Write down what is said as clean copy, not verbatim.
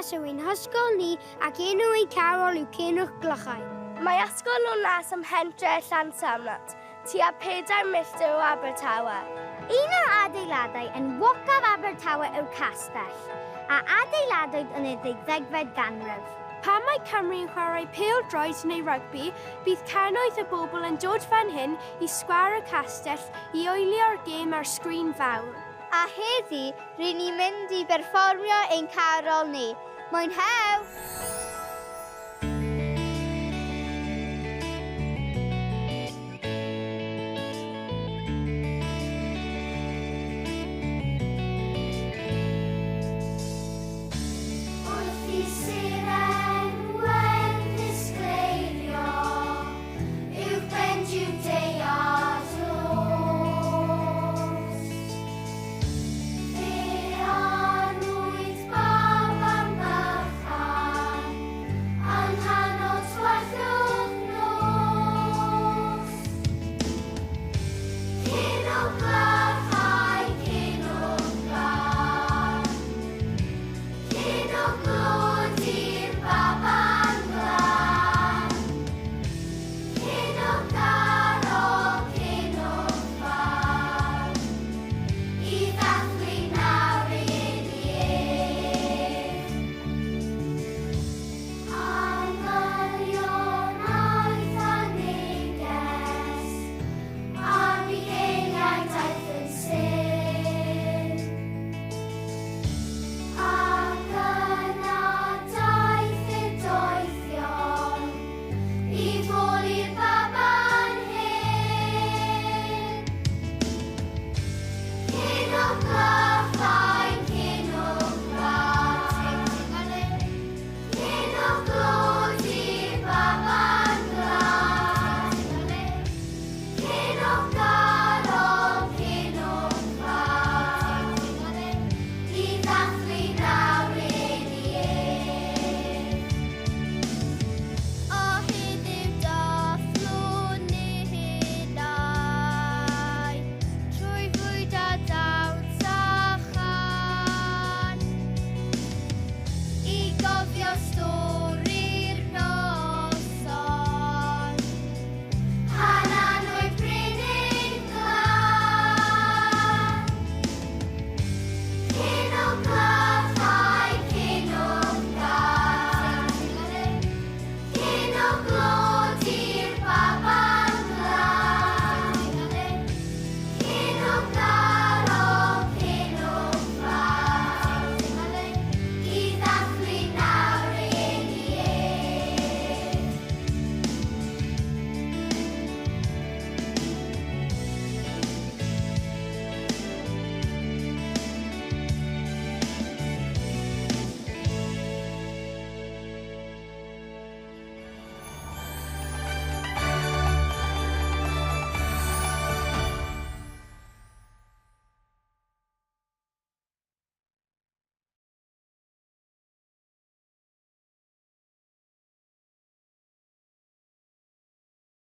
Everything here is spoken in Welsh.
Ddinas yw ein hysgol ni ac enw ei Carol yw Cenwch Glychau. Mae ysgol o'n nas ym Mhentre Llansamnat, tua 4 milltir o Abertawe. Un o'r adeiladau yn Wocaf Abertawe yw'r castell, a adeiladwyd yn y 18fed ganrif. Pan mae Cymru yn chwarae pêl-droed neu rygbi, bydd cannoedd y bobl yn dod fan hyn i sgwar y castell i oelio'r gêm ar sgrin fawr. A heddi, rydyn ni'n mynd i berfformio ein Carol ni. Mwynhewch!